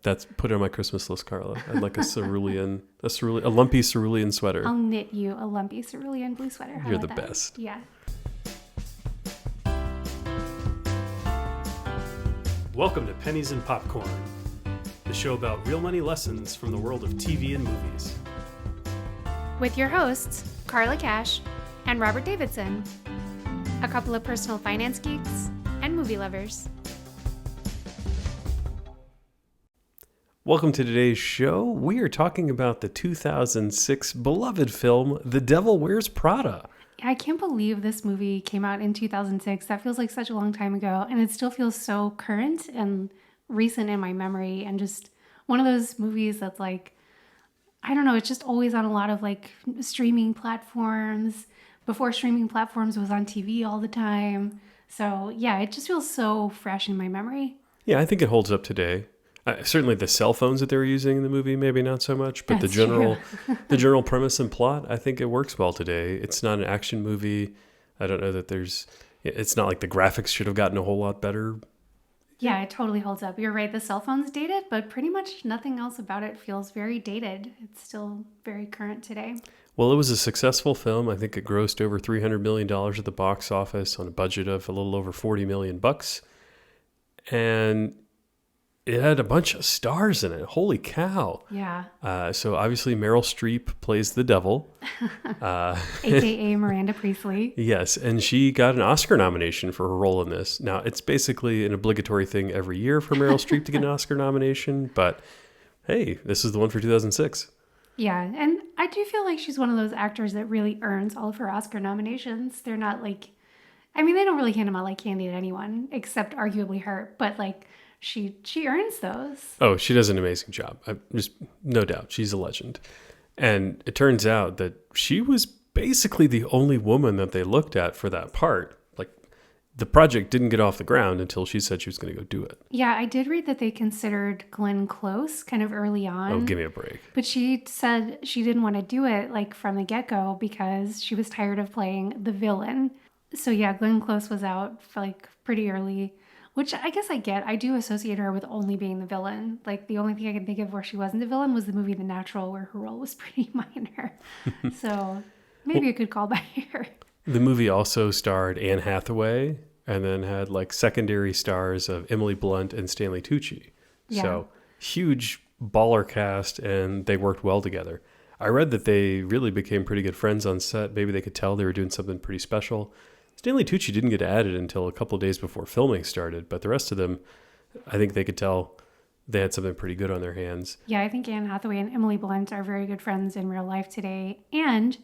That's put it on my Christmas list, Carla. I'd like a lumpy cerulean sweater. I'll knit you a lumpy cerulean blue sweater. You're the best. Yeah. Welcome to Pennies and Popcorn, the show about real money lessons from the world of TV and movies. With your hosts, Carla Cash and Robert Davidson, a couple of personal finance geeks and movie lovers. Welcome to today's show. We are talking about the 2006 beloved film, The Devil Wears Prada. I can't believe this movie came out in 2006. That feels like such a long time ago, and it still feels so current and recent in my memory, and just one of those movies that's like, I don't know, it's just always on a lot of like streaming platforms, before streaming platforms was on TV all the time. So yeah, it just feels so fresh in my memory. Yeah, I think it holds up today. Certainly the cell phones that they were using in the movie, maybe not so much, but the general premise and plot, I think it works well today. It's not an action movie. I don't know that it's not like the graphics should have gotten a whole lot better. Yeah, it totally holds up. You're right, the cell phone's dated, but pretty much nothing else about it feels very dated. It's still very current today. Well, it was a successful film. I think it grossed over $300 million at the box office on a budget of a little over $40 million. And it had a bunch of stars in it. Holy cow. Yeah. So obviously Meryl Streep plays the devil. AKA Miranda Priestley. Yes, and she got an Oscar nomination for her role in this. Now, it's basically an obligatory thing every year for Meryl Streep to get an Oscar nomination, but hey, this is the one for 2006. Yeah, and I do feel like she's one of those actors that really earns all of her Oscar nominations. They're not like, I mean, they don't really hand them out like candy to anyone, except arguably her, but like, She earns those. Oh, she does an amazing job. No doubt. She's a legend. And it turns out that she was basically the only woman that they looked at for that part. Like, the project didn't get off the ground until she said she was going to go do it. Yeah, I did read that they considered Glenn Close kind of early on. Oh, give me a break. But she said she didn't want to do it like from the get-go because she was tired of playing the villain. So yeah, Glenn Close was out for like pretty early. Which I guess I get. I do associate her with only being the villain. Like, the only thing I can think of where she wasn't the villain was the movie The Natural, where her role was pretty minor. So maybe a good call by her. The movie also starred Anne Hathaway and then had like secondary stars of Emily Blunt and Stanley Tucci. Yeah. So huge baller cast, and they worked well together. I read that they really became pretty good friends on set. Maybe they could tell they were doing something pretty special. Stanley Tucci didn't get added until a couple of days before filming started, but the rest of them, I think they could tell they had something pretty good on their hands. Yeah, I think Anne Hathaway and Emily Blunt are very good friends in real life today. And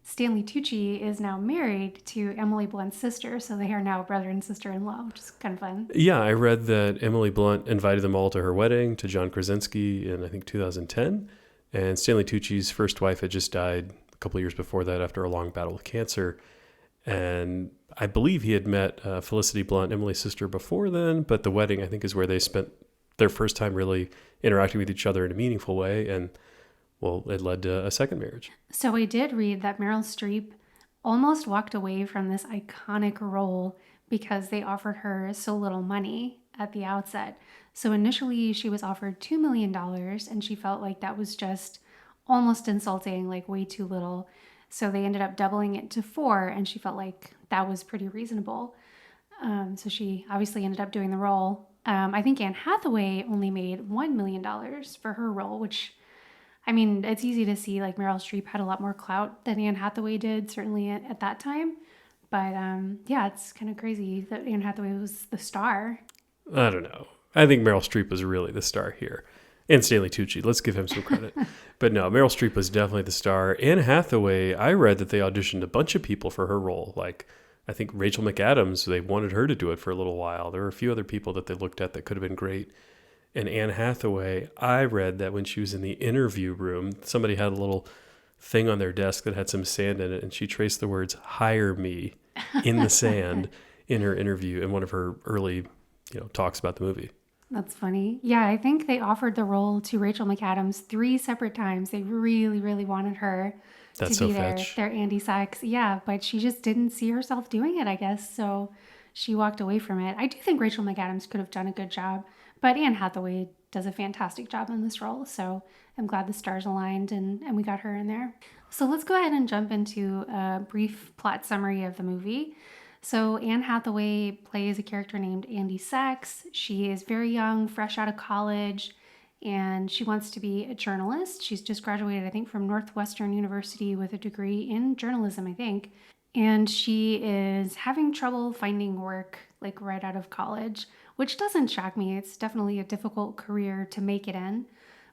Stanley Tucci is now married to Emily Blunt's sister, so they are now brother and sister-in-law, which is kind of fun. Yeah, I read that Emily Blunt invited them all to her wedding to John Krasinski in, I think, 2010. And Stanley Tucci's first wife had just died a couple of years before that after a long battle with cancer. And I believe he had met Felicity Blunt, Emily's sister, before then, but the wedding, I think, is where they spent their first time really interacting with each other in a meaningful way, and, well, it led to a second marriage. So I did read that Meryl Streep almost walked away from this iconic role because they offered her so little money at the outset. So initially, she was offered $2 million, and she felt like that was just almost insulting, like way too little. So they ended up doubling it to 4, and she felt like that was pretty reasonable. So she obviously ended up doing the role. I think Anne Hathaway only made $1 million for her role, which, I mean, it's easy to see like Meryl Streep had a lot more clout than Anne Hathaway did, certainly at that time. But yeah, it's kind of crazy that Anne Hathaway was the star. I don't know. I think Meryl Streep was really the star here. And Stanley Tucci, let's give him some credit. But no, Meryl Streep was definitely the star. Anne Hathaway, I read that they auditioned a bunch of people for her role. Like, I think Rachel McAdams, they wanted her to do it for a little while. There were a few other people that they looked at that could have been great. And Anne Hathaway, I read that when she was in the interview room, somebody had a little thing on their desk that had some sand in it, and she traced the words "hire me" in the sand in her interview in one of her early, talks about the movie. That's funny. Yeah, I think they offered the role to Rachel McAdams 3 separate times. They really, really wanted her to be their Andy Sachs. Yeah, but she just didn't see herself doing it, I guess. So she walked away from it. I do think Rachel McAdams could have done a good job, but Anne Hathaway does a fantastic job in this role. So I'm glad the stars aligned and we got her in there. So let's go ahead and jump into a brief plot summary of the movie. So Anne Hathaway plays a character named Andy Sachs. She is very young, fresh out of college, and she wants to be a journalist. She's just graduated, I think, from Northwestern University with a degree in journalism, I think. And she is having trouble finding work, like right out of college, which doesn't shock me. It's definitely a difficult career to make it in.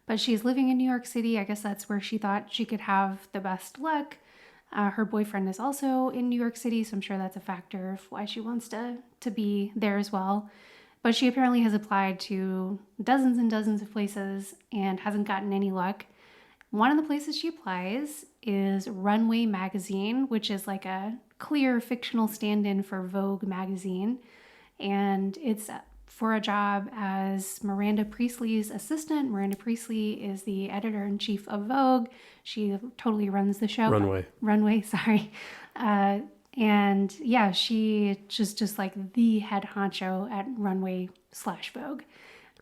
But she's living in New York City. I guess that's where she thought she could have the best luck. Her boyfriend is also in New York City, so I'm sure that's a factor of why she wants to be there as well. But she apparently has applied to dozens and dozens of places and hasn't gotten any luck. One of the places she applies is Runway magazine, which is like a clear fictional stand-in for Vogue magazine. And it's for a job as Miranda Priestley's assistant. Miranda Priestley is the editor-in-chief of Vogue. She totally runs the show. Runway, sorry. And yeah, she just like the head honcho at Runway/Vogue.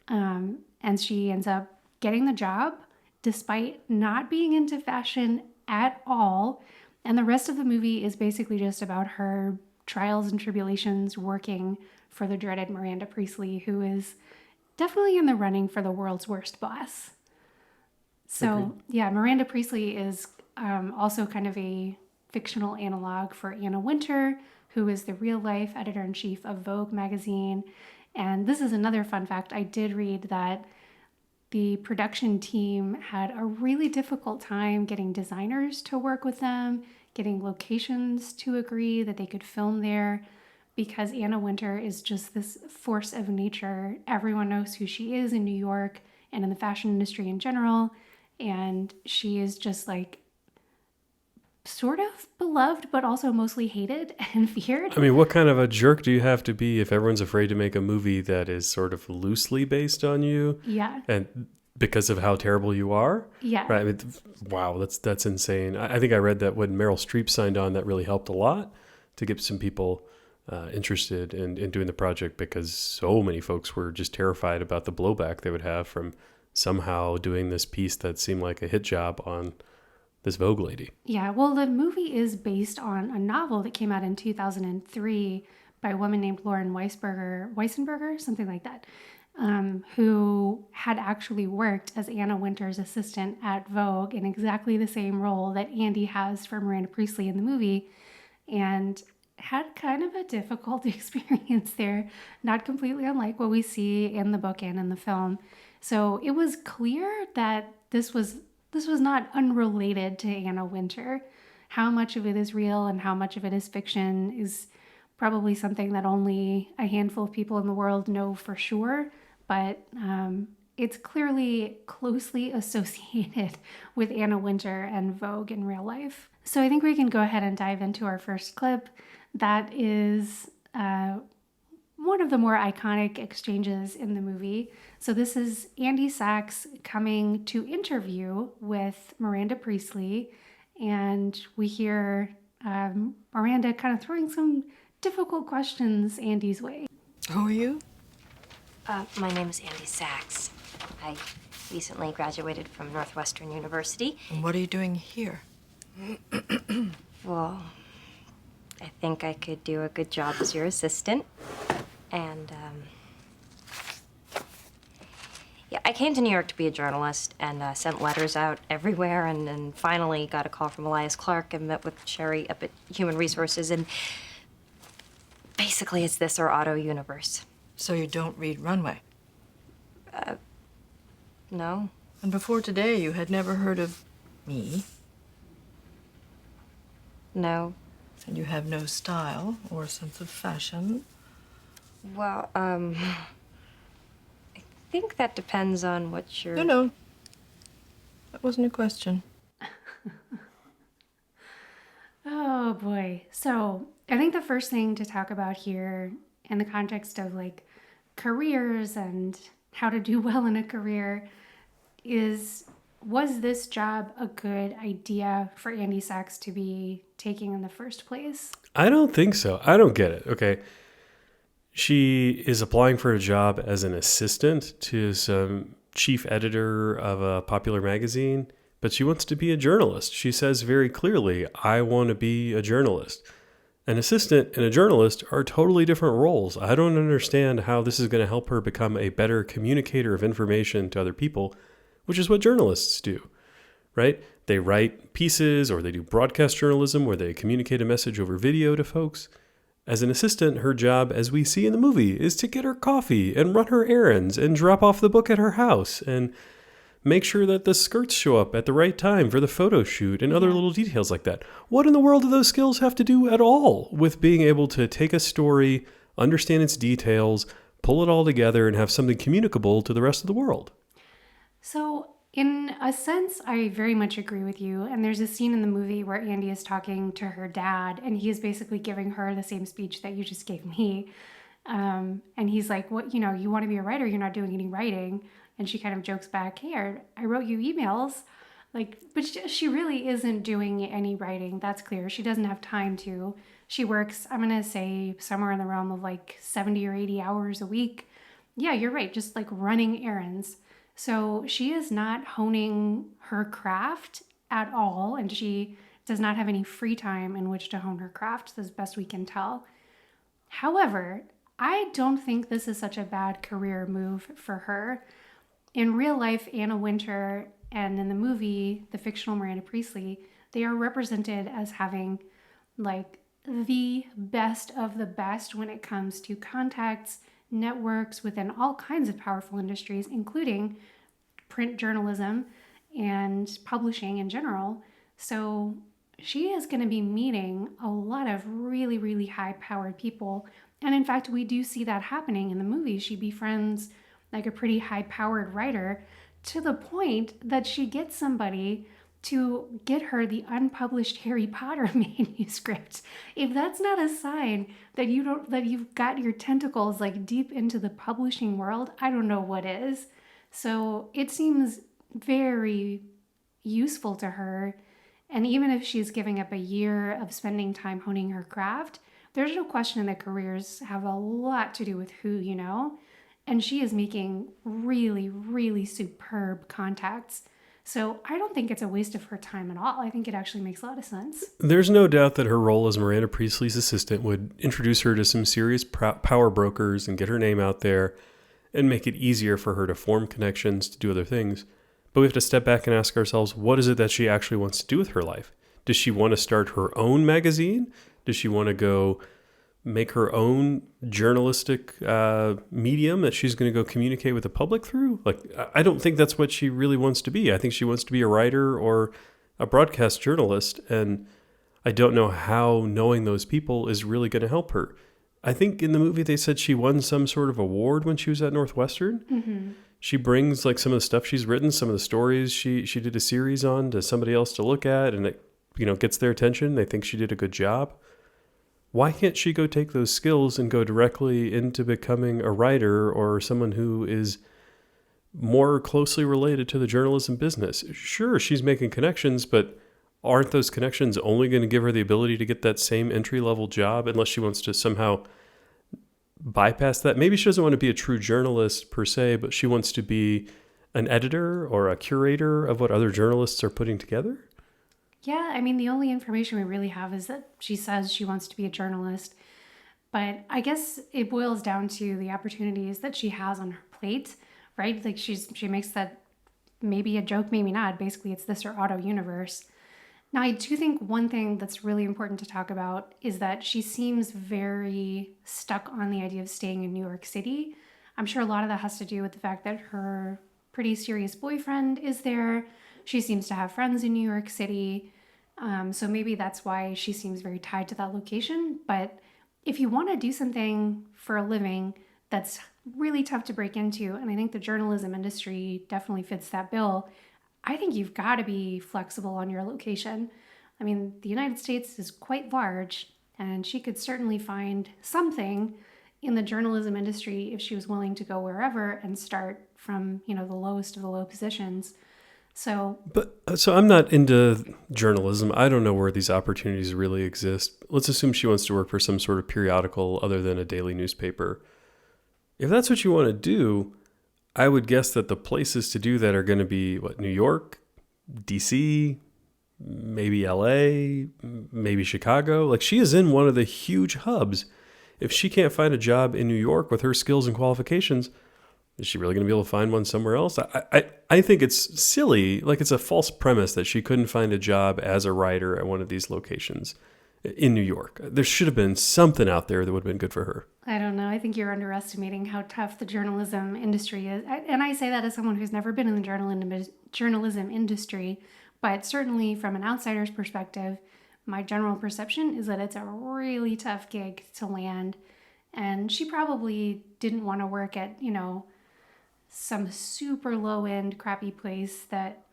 And she ends up getting the job despite not being into fashion at all. And the rest of the movie is basically just about her trials and tribulations working for the dreaded Miranda Priestley, who is definitely in the running for the world's worst boss. So, yeah, Miranda Priestley is also kind of a fictional analog for Anna Wintour, who is the real-life editor-in-chief of Vogue magazine. And this is another fun fact. I did read that the production team had a really difficult time getting designers to work with them, getting locations to agree that they could film there, because Anna Wintour is just this force of nature. Everyone knows who she is in New York and in the fashion industry in general. And she is just like sort of beloved, but also mostly hated and feared. I mean, what kind of a jerk do you have to be if everyone's afraid to make a movie that is sort of loosely based on you? Yeah. And because of how terrible you are? Yeah. Right. I mean, wow, that's insane. I think I read that when Meryl Streep signed on, that really helped a lot to get some people interested in doing the project, because so many folks were just terrified about the blowback they would have from somehow doing this piece that seemed like a hit job on this Vogue lady. Yeah, well, the movie is based on a novel that came out in 2003 by a woman named Lauren Weissenberger, something like that, who had actually worked as Anna Wintour's assistant at Vogue in exactly the same role that Andy has for Miranda Priestley in the movie, and had kind of a difficult experience there, not completely unlike what we see in the book and in the film. So it was clear that this was not unrelated to Anna Wintour. How much of it is real and how much of it is fiction is probably something that only a handful of people in the world know for sure, but it's clearly closely associated with Anna Wintour and Vogue in real life. So I think we can go ahead and dive into our first clip. That is one of the more iconic exchanges in the movie. So this is Andy Sachs coming to interview with Miranda Priestley, and we hear Miranda kind of throwing some difficult questions Andy's way. Who are you? My name is Andy Sachs. I recently graduated from Northwestern University. And what are you doing here? Well, I think I could do a good job as your assistant. And, yeah, I came to New York to be a journalist and sent letters out everywhere, and finally got a call from Elias Clark and met with Sherry up at Human Resources, and basically it's this or Auto Universe. So you don't read Runway? No. And before today, you had never heard of me? No. And you have no style or sense of fashion? Well, I think that depends on what you're... No. That wasn't a question. Oh boy. So I think the first thing to talk about here in the context of like careers and how to do well in a career is, was this job a good idea for Andy Sachs to be taking in the first place? I don't think so. I don't get it. Okay. She is applying for a job as an assistant to some chief editor of a popular magazine, but she wants to be a journalist. She says very clearly, I want to be a journalist. An assistant and a journalist are totally different roles. I don't understand how this is going to help her become a better communicator of information to other people, which is what journalists do, right? They write pieces or they do broadcast journalism where they communicate a message over video to folks. As an assistant, her job, as we see in the movie, is to get her coffee and run her errands and drop off the book at her house and make sure that the skirts show up at the right time for the photo shoot and other little details like that. What in the world do those skills have to do at all with being able to take a story, understand its details, pull it all together, and have something communicable to the rest of the world? So, in a sense, I very much agree with you. And there's a scene in the movie where Andy is talking to her dad, and he is basically giving her the same speech that you just gave me. And he's like, "What, you want to be a writer? You're not doing any writing." And she kind of jokes back, "Hey, I wrote you emails." But she really isn't doing any writing. That's clear. She doesn't have time to. She works, I'm going to say, somewhere in the realm of 70 or 80 hours a week. Yeah, you're right. Just running errands. So she is not honing her craft at all. And she does not have any free time in which to hone her craft, as best we can tell. However, I don't think this is such a bad career move for her. In real life, Anna Wintour, and in the movie, the fictional Miranda Priestley, they are represented as having the best of the best when it comes to contacts, networks within all kinds of powerful industries, including print journalism and publishing in general. So she is going to be meeting a lot of really, really high-powered people. And in fact, we do see that happening in the movie. She befriends a pretty high-powered writer to the point that she gets somebody to get her the unpublished Harry Potter manuscript. If that's not a sign that you've got your tentacles deep into the publishing world, I don't know what is. So it seems very useful to her. And even if she's giving up a year of spending time honing her craft, there's no question that careers have a lot to do with who you know. And she is making really, really superb contacts. So I don't think it's a waste of her time at all. I think it actually makes a lot of sense. There's no doubt that her role as Miranda Priestley's assistant would introduce her to some serious power brokers and get her name out there and make it easier for her to form connections to do other things. But we have to step back and ask ourselves, what is it that she actually wants to do with her life? Does she want to start her own magazine? Does she want to go make her own journalistic medium that she's going to go communicate with the public through? I don't think that's what she really wants to be. I think she wants to be a writer or a broadcast journalist, and I don't know how knowing those people is really going to help her. I think in the movie they said she won some sort of award when she was at Northwestern. Mm-hmm. She brings some of the stuff she's written, some of the stories she did a series on to somebody else to look at, and it gets their attention. They think she did a good job. Why can't she go take those skills and go directly into becoming a writer or someone who is more closely related to the journalism business? Sure, she's making connections, but aren't those connections only going to give her the ability to get that same entry-level job unless she wants to somehow bypass that? Maybe she doesn't want to be a true journalist per se, but she wants to be an editor or a curator of what other journalists are putting together? Yeah, I mean, the only information we really have is that she says she wants to be a journalist. But I guess it boils down to the opportunities that she has on her plate, right? She makes that maybe a joke, maybe not. Basically, it's this or auto universe. Now, I do think one thing that's really important to talk about is that she seems very stuck on the idea of staying in New York City. I'm sure a lot of that has to do with the fact that her pretty serious boyfriend is there. She seems to have friends in New York City. So maybe that's why she seems very tied to that location. But if you want to do something for a living that's really tough to break into, and I think the journalism industry definitely fits that bill, I think you've got to be flexible on your location. I mean, the United States is quite large, and she could certainly find something in the journalism industry if she was willing to go wherever and start from, the lowest of the low positions. So I'm not into journalism. I don't know where these opportunities really exist. Let's assume she wants to work for some sort of periodical other than a daily newspaper. If that's what you want to do, I would guess that the places to do that are going to be, New York, DC, maybe LA, maybe Chicago. Like, she is in one of the huge hubs. If she can't find a job in New York with her skills and qualifications, is she really going to be able to find one somewhere else? I think it's silly. Like, it's a false premise that she couldn't find a job as a writer at one of these locations in New York. There should have been something out there that would have been good for her. I don't know. I think you're underestimating how tough the journalism industry is. And I say that as someone who's never been in the journalism industry, but certainly from an outsider's perspective, my general perception is that it's a really tough gig to land. And she probably didn't want to work at, some super low-end crappy place that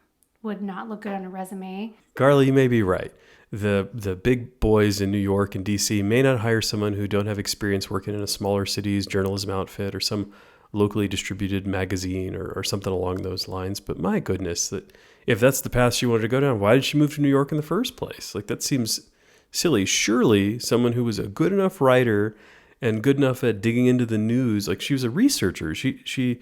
would not look good on a resume. Carly, you may be right. The big boys in New York and DC may not hire someone who don't have experience working in a smaller city's journalism outfit or some locally distributed magazine or something along those lines. But my goodness, that if that's the path she wanted to go down, why did she move to New York in the first place? Like, that seems silly. Surely someone who was a good enough writer and good enough at digging into the news, like, she was a researcher. She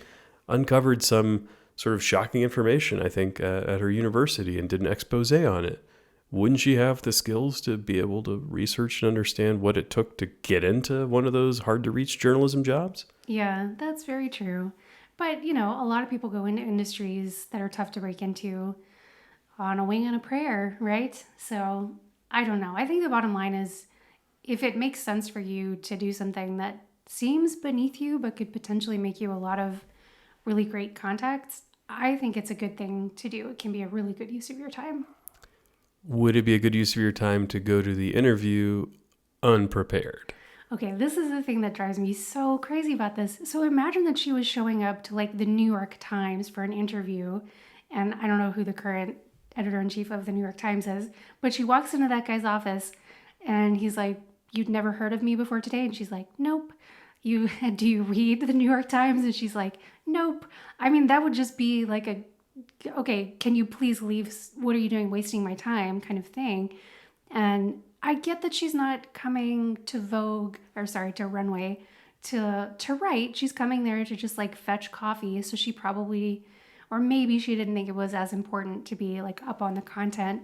uncovered some sort of shocking information, I think, at her university and did an expose on it. Wouldn't she have the skills to be able to research and understand what it took to get into one of those hard-to-reach journalism jobs? Yeah, that's very true. But, a lot of people go into industries that are tough to break into on a wing and a prayer, right? So, I don't know. I think the bottom line is, if it makes sense for you to do something that seems beneath you but could potentially make you a lot of really great contacts, I think it's a good thing to do. It can be a really good use of your time. Would it be a good use of your time to go to the interview unprepared? Okay, this is the thing that drives me so crazy about this. So imagine that she was showing up to the New York Times for an interview, and I don't know who the current editor-in-chief of the New York Times is, but she walks into that guy's office and he's like, "You'd never heard of me before today?" And she's like, "Nope." Do you read the New York Times? And she's like, "Nope." I mean, that would just be like okay, can you please leave? What are you doing wasting my time kind of thing? And I get that she's not coming to to Runway to write. She's coming there to just fetch coffee. So she probably, or maybe she didn't think it was as important to be up on the content.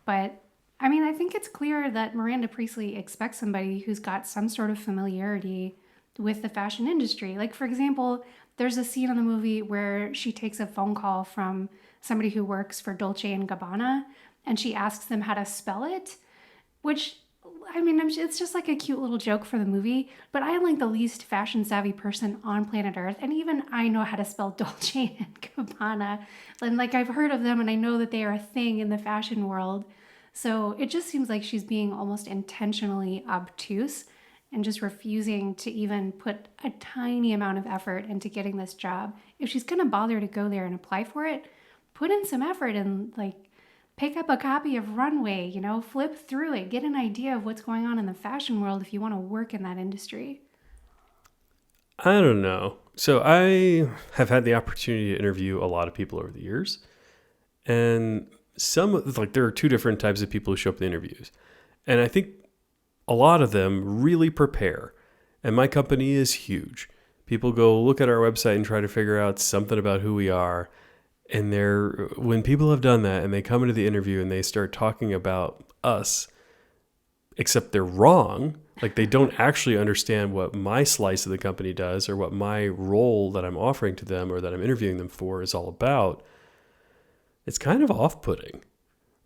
But I mean, I think it's clear that Miranda Priestley expects somebody who's got some sort of familiarity with the fashion industry. For example, there's a scene in the movie where she takes a phone call from somebody who works for Dolce & Gabbana, and she asks them how to spell it, which, I mean, it's just a cute little joke for the movie, but I am the least fashion-savvy person on planet Earth, and even I know how to spell Dolce & Gabbana. And, I've heard of them, and I know that they are a thing in the fashion world. So it just seems like she's being almost intentionally obtuse and just refusing to even put a tiny amount of effort into getting this job. If she's going to bother to go there and apply for it, put in some effort and pick up a copy of Runway, flip through it, get an idea of what's going on in the fashion world if you want to work in that industry. I don't know. So I have had the opportunity to interview a lot of people over the years. And there are two different types of people who show up in interviews. And I think a lot of them really prepare. And my company is huge. People go look at our website and try to figure out something about who we are. And when people have done that and they come into the interview and they start talking about us, except they're wrong, they don't actually understand what my slice of the company does or what my role that I'm offering to them or that I'm interviewing them for is all about, it's kind of off-putting.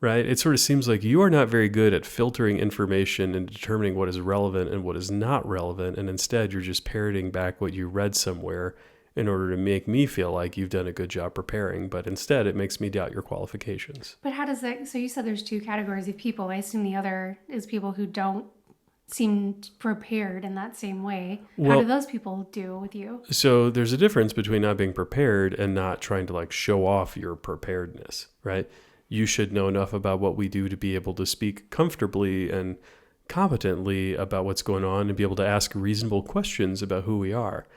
Right? It sort of seems like you are not very good at filtering information and determining what is relevant and what is not relevant. And instead, you're just parroting back what you read somewhere in order to make me feel like you've done a good job preparing. But instead, it makes me doubt your qualifications. But how does that, so you said there's two categories of people. I assume the other is people who don't seem prepared in that same way. How do those people do with you? So there's a difference between not being prepared and not trying to show off your preparedness, right? You should know enough about what we do to be able to speak comfortably and competently about what's going on and be able to ask reasonable questions about who we are.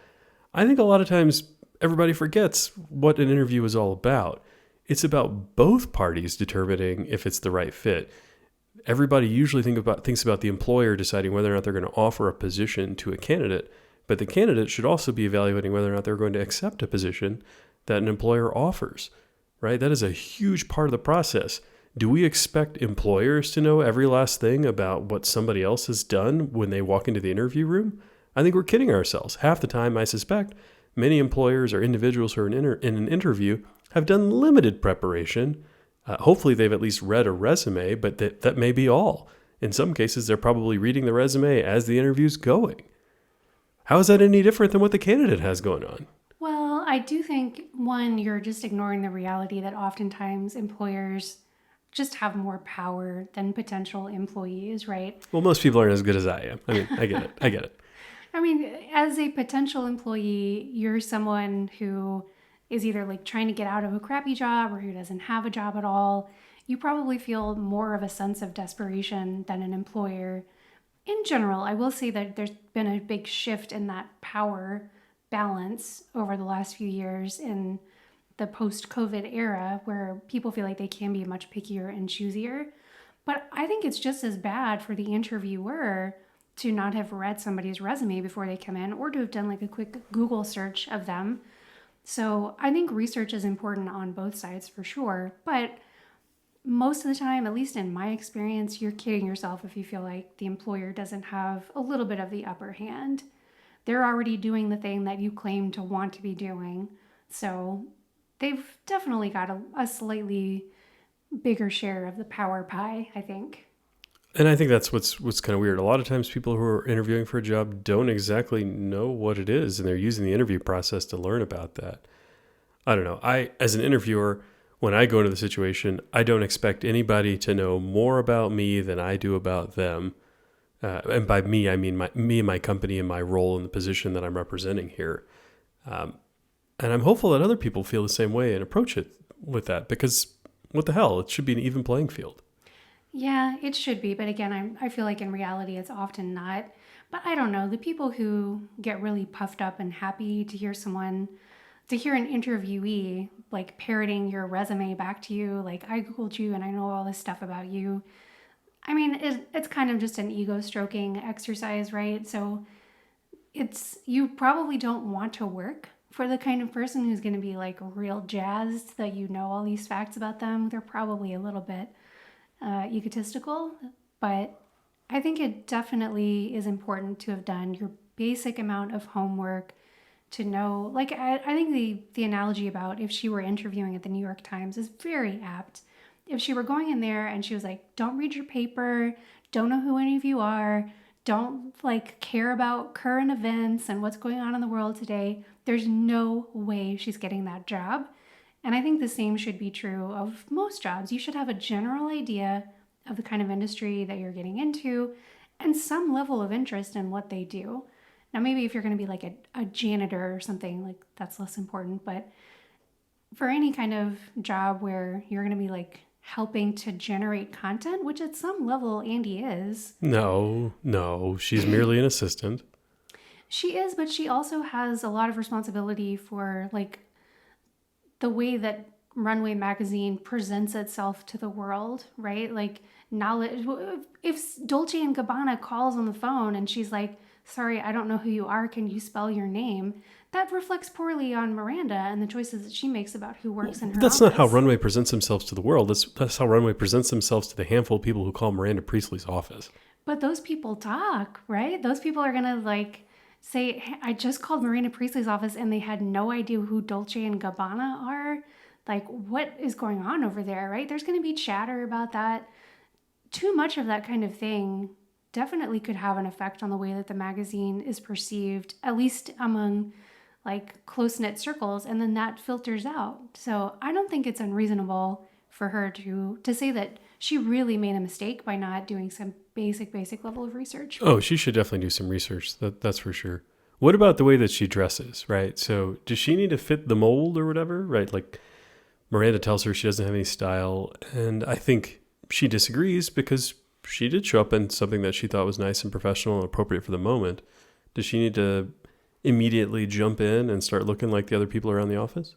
I think a lot of times everybody forgets what an interview is all about. It's about both parties determining if it's the right fit. Everybody usually thinks about the employer deciding whether or not they're going to offer a position to a candidate But the candidate should also be evaluating whether or not they're going to accept a position that an employer offers, right? That is a huge part of the process. Do we expect employers to know every last thing about what somebody else has done when they walk into the interview room? I think we're kidding ourselves. Half the time, I suspect, many employers or individuals who are in an interview have done limited preparation. Hopefully, they've at least read a resume, but that may be all. In some cases, they're probably reading the resume as the interview's going. How is that any different than what the candidate has going on? Well, I do think, one, you're just ignoring the reality that oftentimes employers just have more power than potential employees, right? Well, most people aren't as good as I am. I mean, I get it. I get it. I mean, as a potential employee, you're someone who is either like trying to get out of a crappy job or who doesn't have a job at all. You probably feel more of a sense of desperation than an employer. In general, I will say that there's been a big shift in that power balance over the last few years in the post-COVID era where people feel like they can be much pickier and choosier. But I think it's just as bad for the interviewer to not have read somebody's resume before they come in or to have done like a quick Google search of them. So I think research is important on both sides for sure. But most of the time, at least in my experience, you're kidding yourself if you feel like the employer doesn't have a little bit of the upper hand. They're already doing the thing that you claim to want to be doing. So they've definitely got a slightly bigger share of the power pie, I think. And I think that's what's kind of weird. A lot of times people who are interviewing for a job don't exactly know what it is, and they're using the interview process to learn about that. I don't know. As an interviewer, when I go into the situation, I don't expect anybody to know more about me than I do about them. And by me, I mean me and my company and my role in the position that I'm representing here. And I'm hopeful that other people feel the same way and approach it with that, because what the hell? It should be an even playing field. Yeah, it should be. But again, I feel like in reality, it's often not. But I don't know. The people who get really puffed up and happy to hear an interviewee like parroting your resume back to you, like, I Googled you and I know all this stuff about you. I mean, it's kind of just an ego stroking exercise, right? So you probably don't want to work for the kind of person who's going to be like real jazzed that you know all these facts about them. They're probably a little bit egotistical, but I think it definitely is important to have done your basic amount of homework to know, like, I think the analogy about if she were interviewing at the New York Times is very apt. If she were going in there and she was like, don't read your paper, don't know who any of you are, don't like care about current events and what's going on in the world today, there's no way she's getting that job. And I think the same should be true of most jobs. You should have a general idea of the kind of industry that you're getting into and some level of interest in what they do. Now, maybe if you're going to be like a janitor or something, like that's less important. But for any kind of job where you're going to be like helping to generate content, which at some level Andy is. No, she's merely an assistant. She is, but she also has a lot of responsibility for like the way that Runway magazine presents itself to the world, right? Like knowledge. If Dolce & Gabbana calls on the phone and she's like, sorry, I don't know who you are, can you spell your name? That reflects poorly on Miranda and the choices that she makes about who works in her That's office. not how Runway presents themselves to the world. That's how Runway presents themselves to the handful of people who call Miranda Priestley's office. But those people talk, right? Those people are going to like say, hey, I just called Miranda Priestley's office and they had no idea who Dolce & Gabbana are. Like, what is going on over there, right? There's going to be chatter about that. Too much of that kind of thing definitely could have an effect on the way that the magazine is perceived, at least among like close-knit circles, and then that filters out. So I don't think it's unreasonable for her to say that she really made a mistake by not doing some basic level of research. Oh, she should definitely do some research. That's for sure. What about the way that she dresses, right? So does she need to fit the mold or whatever, right? Like Miranda tells her she doesn't have any style, and I think she disagrees because she did show up in something that she thought was nice and professional and appropriate for the moment. Does she need to immediately jump in and start looking like the other people around the office?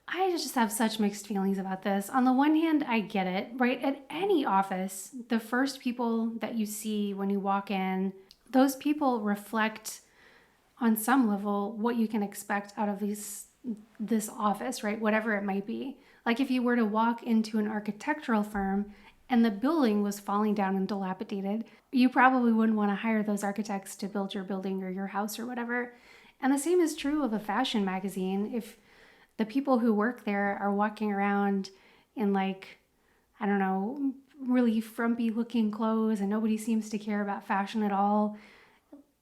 I just have such mixed feelings about this. On the one hand, I get it, right? At any office, the first people that you see when you walk in, those people reflect on some level, what you can expect out of this office, right? Whatever it might be. Like if you were to walk into an architectural firm and the building was falling down and dilapidated, you probably wouldn't want to hire those architects to build your building or your house or whatever. And the same is true of a fashion magazine. If the people who work there are walking around in like, I don't know, really frumpy looking clothes and nobody seems to care about fashion at all,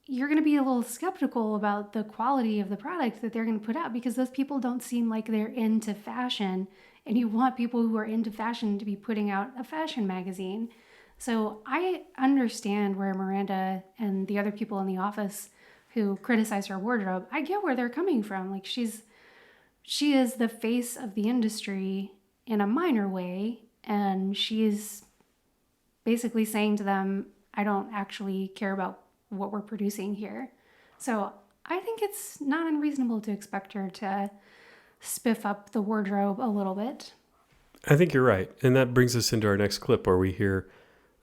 you're going to be a little skeptical about the quality of the product that they're going to put out because those people don't seem like they're into fashion, and you want people who are into fashion to be putting out a fashion magazine. So I understand where Miranda and the other people in the office who criticize her wardrobe, I get where they're coming from. Like she is the face of the industry in a minor way, and she is basically saying to them, I don't actually care about what we're producing here. So I think it's not unreasonable to expect her to spiff up the wardrobe a little bit. I think you're right. And that brings us into our next clip where we hear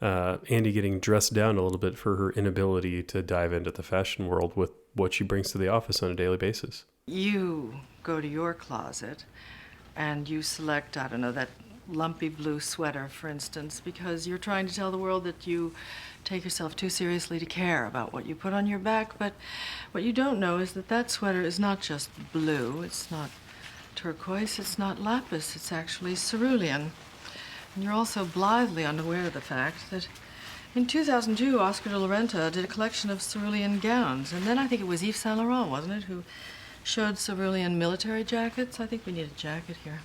Andy getting dressed down a little bit for her inability to dive into the fashion world with what she brings to the office on a daily basis. You go to your closet and you select, I don't know, that lumpy blue sweater, for instance, because you're trying to tell the world that you take yourself too seriously to care about what you put on your back. But what you don't know is that that sweater is not just blue, it's not turquoise, it's not lapis, it's actually cerulean. And you're also blithely unaware of the fact that in 2002, Oscar de la Renta did a collection of cerulean gowns. And then I think it was Yves Saint Laurent, wasn't it, who showed cerulean military jackets? I think we need a jacket here.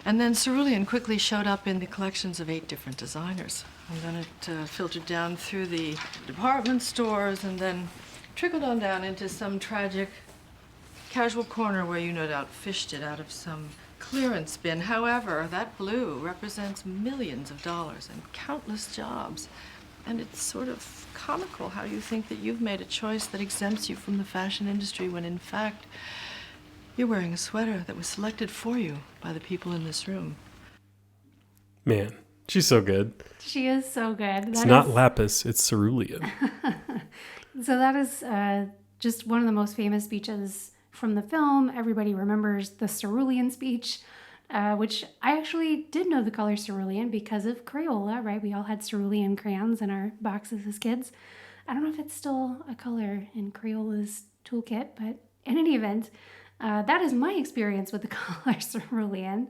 And then cerulean quickly showed up in the collections of 8 different designers. And then it filtered down through the department stores and then trickled on down into some tragic casual corner where you no doubt fished it out of some clearance bin. However, that blue represents millions of dollars and countless jobs. And it's sort of comical how you think that you've made a choice that exempts you from the fashion industry when in fact you're wearing a sweater that was selected for you by the people in this room. Man, she's so good. She is so good. It's not lapis, it's cerulean. So that is just one of the most famous speeches from the film. Everybody remembers the cerulean speech, which I actually did know the color cerulean because of Crayola, right? We all had cerulean crayons in our boxes as kids. I don't know if it's still a color in Crayola's toolkit, but in any event, that is my experience with the color cerulean.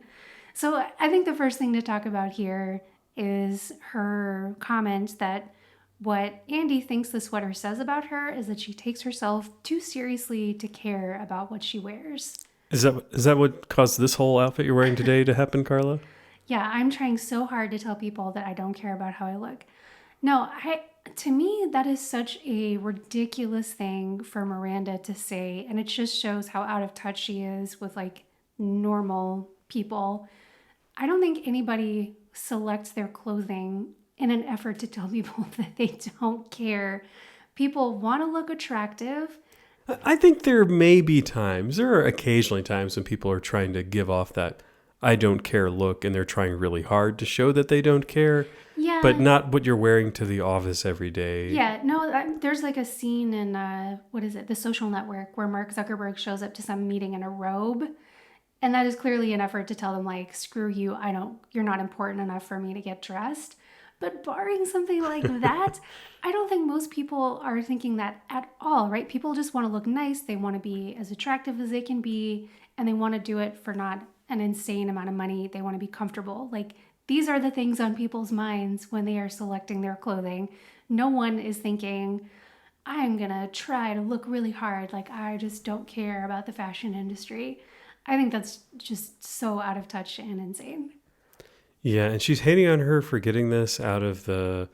So I think the first thing to talk about here is her comment that what Andy thinks the sweater says about her is that she takes herself too seriously to care about what she wears. Is that what caused this whole outfit you're wearing today to happen, Carla? Yeah, I'm trying so hard to tell people that I don't care about how I look. No, to me, that is such a ridiculous thing for Miranda to say, and it just shows how out of touch she is with like normal people. I don't think anybody selects their clothing in an effort to tell people that they don't care. People want to look attractive. I think there are occasionally times when people are trying to give off that I don't care look and they're trying really hard to show that they don't care. Yeah. But not what you're wearing to the office every day. Yeah, no, there's like a scene in, The Social Network, where Mark Zuckerberg shows up to some meeting in a robe. And that is clearly an effort to tell them, like, screw you, you're not important enough for me to get dressed. But barring something like that, I don't think most people are thinking that at all, right? People just want to look nice. They want to be as attractive as they can be. And they want to do it for not an insane amount of money. They want to be comfortable. Like, these are the things on people's minds when they are selecting their clothing. No one is thinking, I'm going to try to look really hard. Like, I just don't care about the fashion industry. I think that's just so out of touch and insane. Yeah, and she's hating on her for getting this out of the,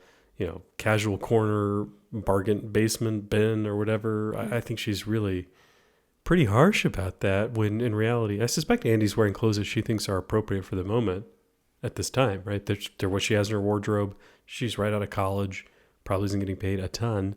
casual corner bargain basement bin or whatever. I think she's really pretty harsh about that when in reality, I suspect Andy's wearing clothes that she thinks are appropriate for the moment at this time, right? They're what she has in her wardrobe. She's right out of college, probably isn't getting paid a ton,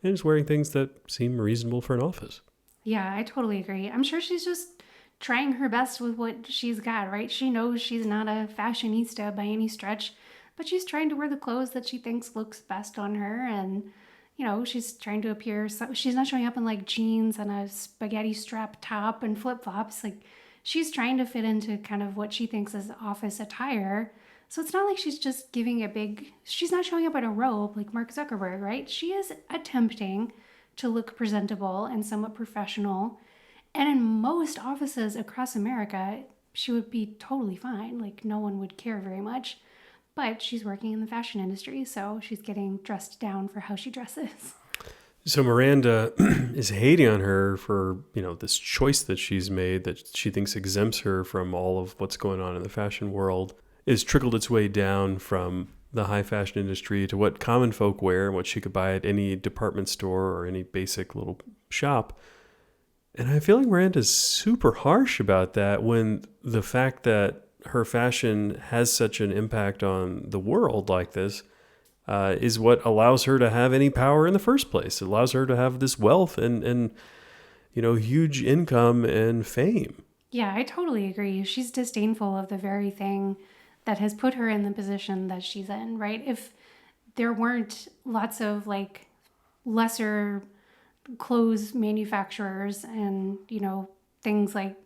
and is wearing things that seem reasonable for an office. Yeah, I totally agree. I'm sure she's just trying her best with what she's got, right? She knows she's not a fashionista by any stretch, but she's trying to wear the clothes that she thinks looks best on her. And, she's trying to appear, so she's not showing up in like jeans and a spaghetti strap top and flip-flops. Like, she's trying to fit into kind of what she thinks is office attire. So it's not like she's just she's not showing up in a robe like Mark Zuckerberg, right? She is attempting to look presentable and somewhat professional. And in most offices across America, she would be totally fine. Like, no one would care very much. But she's working in the fashion industry, so she's getting dressed down for how she dresses. So Miranda is hating on her for, this choice that she's made that she thinks exempts her from all of what's going on in the fashion world. Is trickled its way down from the high fashion industry to what common folk wear and what she could buy at any department store or any basic little shop. And I feel like Miranda's super harsh about that when the fact that her fashion has such an impact on the world like this is what allows her to have any power in the first place. It allows her to have this wealth and huge income and fame. Yeah, I totally agree. She's disdainful of the very thing that has put her in the position that she's in, right? If there weren't lots of like lesser clothes manufacturers and, things like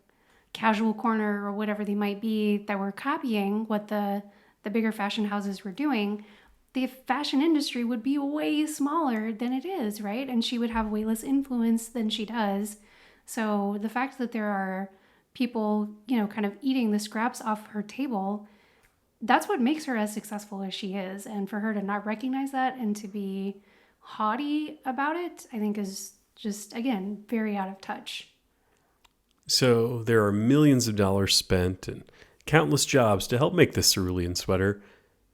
Casual Corner or whatever they might be that were copying what the bigger fashion houses were doing, the fashion industry would be way smaller than it is, right? And she would have way less influence than she does. So the fact that there are people, kind of eating the scraps off her table, that's what makes her as successful as she is. And for her to not recognize that and to be haughty about it, I think is just, again, very out of touch. So there are millions of dollars spent and countless jobs to help make this cerulean sweater.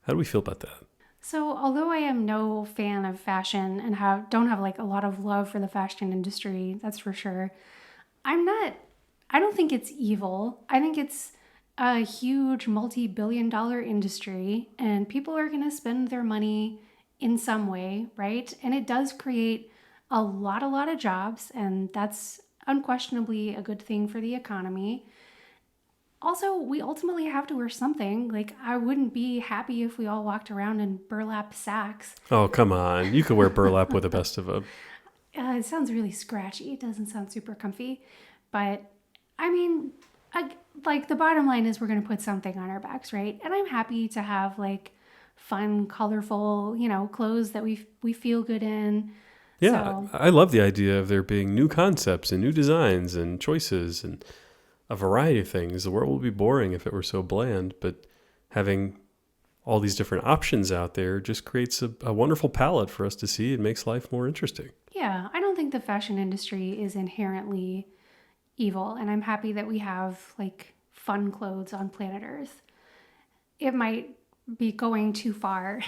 How do we feel about that? So although I am no fan of fashion and don't have like a lot of love for the fashion industry, that's for sure, I don't think it's evil. I think it's a huge multi-billion-dollar industry, and people are going to spend their money in some way, right? And it does create a lot of jobs, and that's unquestionably a good thing for the economy. Also, we ultimately have to wear something. Like, I wouldn't be happy if we all walked around in burlap sacks. Oh, come on. You could wear burlap with the best of them. It sounds really scratchy. It doesn't sound super comfy. But, I mean, like the bottom line is we're going to put something on our backs, right? And I'm happy to have like fun, colorful, clothes that we feel good in. Yeah, so I love the idea of there being new concepts and new designs and choices and a variety of things. The world would be boring if it were so bland, but having all these different options out there just creates a wonderful palette for us to see and makes life more interesting. Yeah, I don't think the fashion industry is inherently evil, and I'm happy that we have like fun clothes on planet Earth. It might be going too far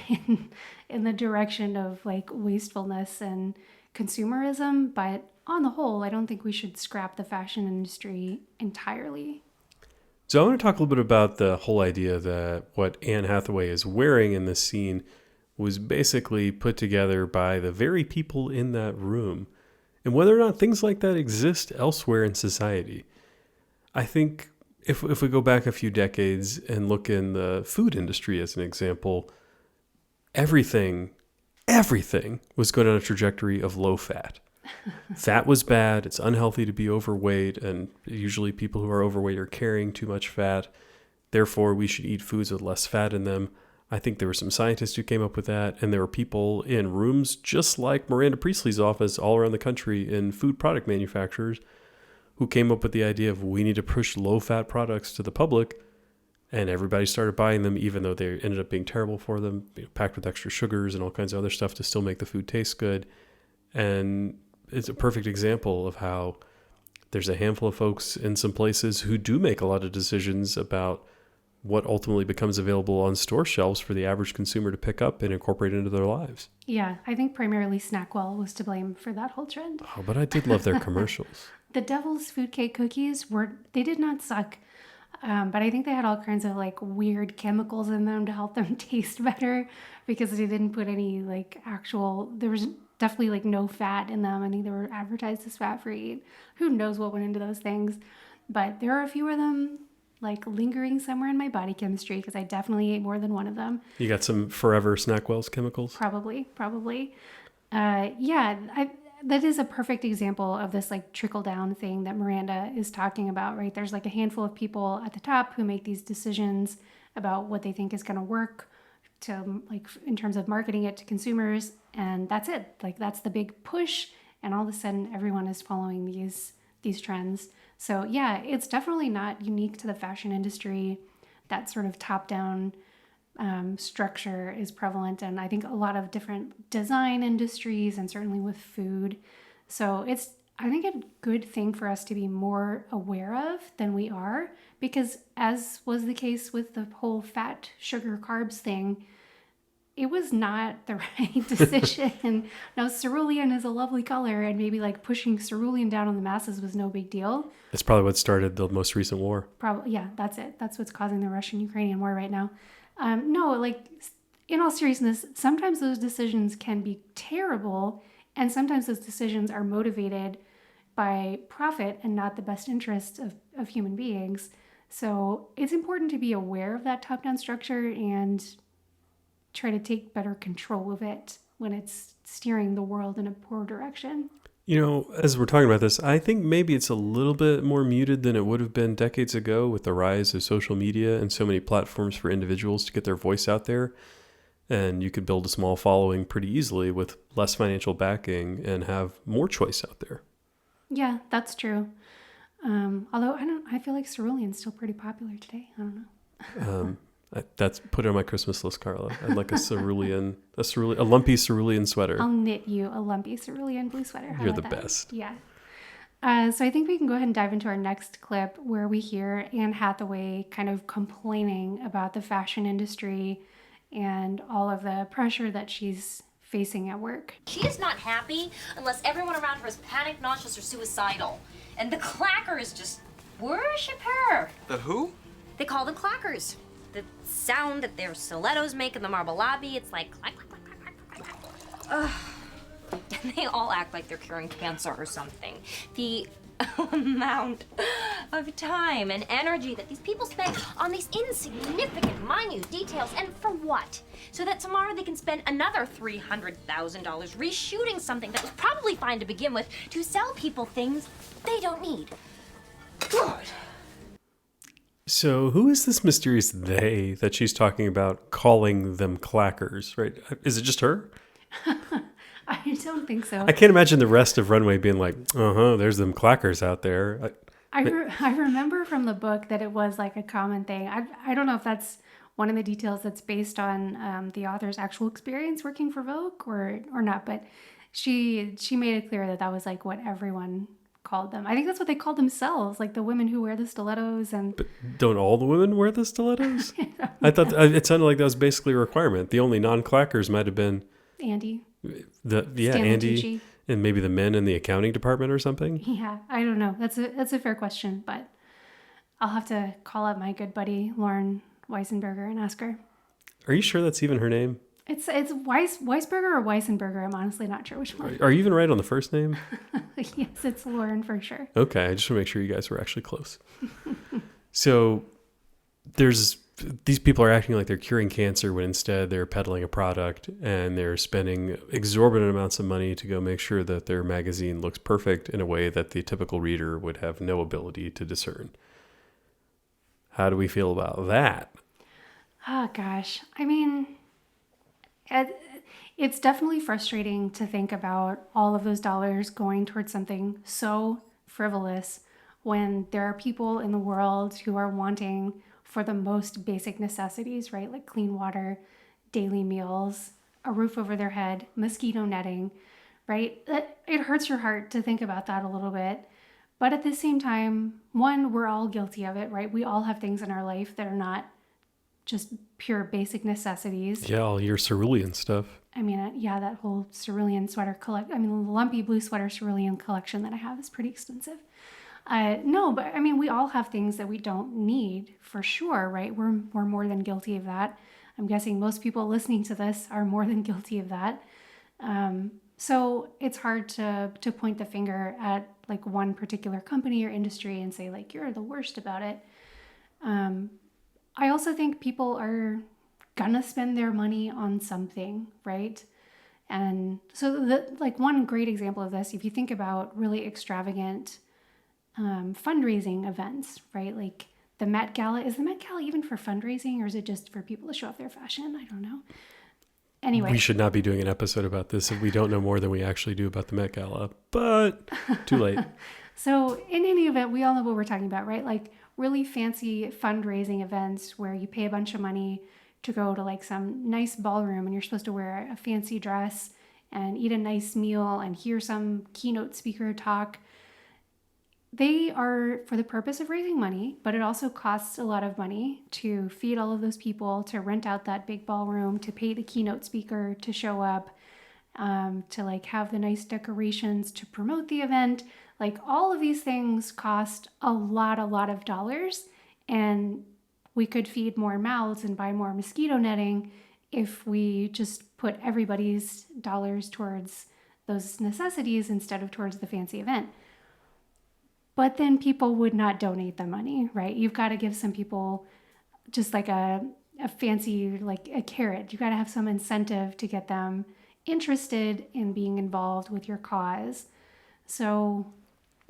in the direction of like wastefulness and consumerism, but on the whole, I don't think we should scrap the fashion industry entirely. So I want to talk a little bit about the whole idea that what Anne Hathaway is wearing in this scene was basically put together by the very people in that room, and whether or not things like that exist elsewhere in society. I think if we go back a few decades and look in the food industry as an example, everything was going on a trajectory of low fat. Fat was bad. It's unhealthy to be overweight, and usually people who are overweight are carrying too much fat. Therefore, we should eat foods with less fat in them. I think there were some scientists who came up with that, and there were people in rooms just like Miranda Priestley's office all around the country in food product manufacturers who came up with the idea of we need to push low-fat products to the public, and everybody started buying them even though they ended up being terrible for them, packed with extra sugars and all kinds of other stuff to still make the food taste good. And it's a perfect example of how there's a handful of folks in some places who do make a lot of decisions about what ultimately becomes available on store shelves for the average consumer to pick up and incorporate into their lives. Yeah, I think primarily Snackwell was to blame for that whole trend. Oh, but I did love their commercials. The Devil's Food Cake cookies they did not suck. But I think they had all kinds of like weird chemicals in them to help them taste better because they didn't put any like there was definitely like no fat in them. I think they were advertised as fat-free. Who knows what went into those things. But there are a few of them like lingering somewhere in my body chemistry because I definitely ate more than one of them. You got some Forever Snackwell's chemicals? Probably. Yeah, that is a perfect example of this like trickle down thing that Miranda is talking about, right? There's like a handful of people at the top who make these decisions about what they think is going to work to like in terms of marketing it to consumers, and that's it. Like that's the big push, and all of a sudden everyone is following these trends. So yeah, it's definitely not unique to the fashion industry. That sort of top down structure is prevalent in I think a lot of different design industries and certainly with food. So it's I think a good thing for us to be more aware of than we are, because as was the case with the whole fat, sugar, carbs thing, it was not the right decision. Now cerulean is a lovely color, and maybe like pushing cerulean down on the masses was no big deal. That's probably what started the most recent war. Probably, yeah, that's it. That's what's causing the Russian-Ukrainian war right now. No, like in all seriousness, sometimes those decisions can be terrible, and sometimes those decisions are motivated by profit and not the best interests of human beings. So it's important to be aware of that top-down structure and try to take better control of it when it's steering the world in a poor direction. You know, as we're talking about this, I think maybe it's a little bit more muted than it would have been decades ago with the rise of social media and so many platforms for individuals to get their voice out there. And you could build a small following pretty easily with less financial backing and have more choice out there. Yeah, that's true. Although I feel like cerulean's still pretty popular today. I don't know. That's put it on my Christmas list, Carla. I'd like a lumpy cerulean sweater. I'll knit you a lumpy cerulean blue sweater. How You're the about that? best. Yeah. So I think we can go ahead and dive into our next clip where we hear Anne Hathaway kind of complaining about the fashion industry and all of the pressure that she's facing at work. She is not happy unless everyone around her is panicked, nauseous, or suicidal. And the clackers just worship her. The who? They call them clackers. The sound that their stilettos make in the marble lobby, it's like clack, clack, clack, clack, clack, clack, clack. Ugh. And they all act like they're curing cancer or something. The amount of time and energy that these people spend on these insignificant, minute details, and for what? So that tomorrow they can spend another $300,000 reshooting something that was probably fine to begin with to sell people things they don't need. God. So who is this mysterious they that she's talking about calling them clackers, right? Is it just her? I don't think so. I can't imagine the rest of Runway being like, there's them clackers out there. I remember from the book that it was like a common thing. I don't know if that's one of the details that's based on the author's actual experience working for Vogue or not, but she made it clear that that was like what everyone called them. I think that's what they called themselves, like the women who wear the stilettos. And But don't all the women wear the stilettos? I thought it sounded like that was basically a requirement. The only non-clackers might have been Andy. Stanley Andy Tucci. and maybe the men in the accounting department or something. Yeah, I don't know. That's a fair question, but I'll have to call up my good buddy Lauren Weissenberger and ask her. Are you sure that's even her name? It's Weisberger or Weissenberger. I'm honestly not sure which one. Are you even right on the first name? Yes, it's Lauren for sure. Okay, I just want to make sure you guys were actually close. So these people are acting like they're curing cancer when instead they're peddling a product and they're spending exorbitant amounts of money to go make sure that their magazine looks perfect in a way that the typical reader would have no ability to discern. How do we feel about that? Oh gosh, I mean, it's definitely frustrating to think about all of those dollars going towards something so frivolous when there are people in the world who are wanting for the most basic necessities, right? Like clean water, daily meals, a roof over their head, mosquito netting, right? It hurts your heart to think about that a little bit. But at the same time, one, we're all guilty of it, right? We all have things in our life that are not just pure basic necessities. Yeah, all your cerulean stuff. I mean, yeah, that whole cerulean sweater the lumpy blue sweater cerulean collection that I have is pretty extensive. No, but I mean, we all have things that we don't need for sure, right? We're more than guilty of that. I'm guessing most people listening to this are more than guilty of that. So it's hard to point the finger at like one particular company or industry and say like, you're the worst about it. I also think people are gonna spend their money on something, right? And so like one great example of this, if you think about really extravagant fundraising events, right? Like the Met Gala. Is the Met Gala even for fundraising, or is it just for people to show off their fashion? I don't know. Anyway. We should not be doing an episode about this if we don't know more than we actually do about the Met Gala, but too late. So in any event, we all know what we're talking about, right? Like really fancy fundraising events where you pay a bunch of money to go to like some nice ballroom and you're supposed to wear a fancy dress and eat a nice meal and hear some keynote speaker talk. They are for the purpose of raising money, but it also costs a lot of money to feed all of those people, to rent out that big ballroom, to pay the keynote speaker to show up, to like have the nice decorations to promote the event. Like all of these things cost a lot of dollars, and we could feed more mouths and buy more mosquito netting if we just put everybody's dollars towards those necessities instead of towards the fancy event. But then people would not donate the money, right? You've got to give some people just like a fancy, like a carrot. You've got to have some incentive to get them interested in being involved with your cause. So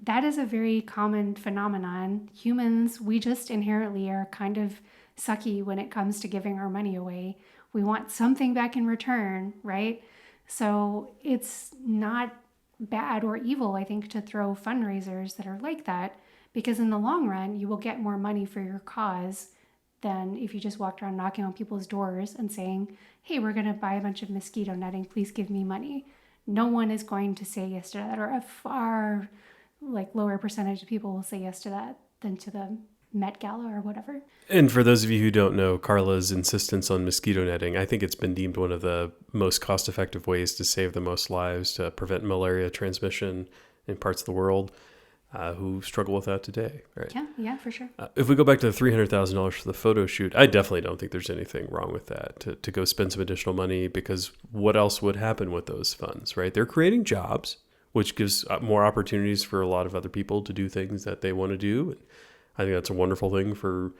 that is a very common phenomenon. Humans, we just inherently are kind of sucky when it comes to giving our money away. We want something back in return, right? So it's not bad or evil, I think, to throw fundraisers that are like that, because in the long run, you will get more money for your cause than if you just walked around knocking on people's doors and saying, hey, we're going to buy a bunch of mosquito netting, please give me money. No one is going to say yes to that, or a far like lower percentage of people will say yes to that than to the Met Gala or whatever. And for those of you who don't know, Carla's insistence on mosquito netting, I think it's been deemed one of the most cost-effective ways to save the most lives, to prevent malaria transmission in parts of the world who struggle with that today. Right? Yeah, for sure. If we go back to the $300,000 for the photo shoot, I definitely don't think there's anything wrong with that, to go spend some additional money, because what else would happen with those funds, right? They're creating jobs, which gives more opportunities for a lot of other people to do things that they want to do. I think that's a wonderful thing for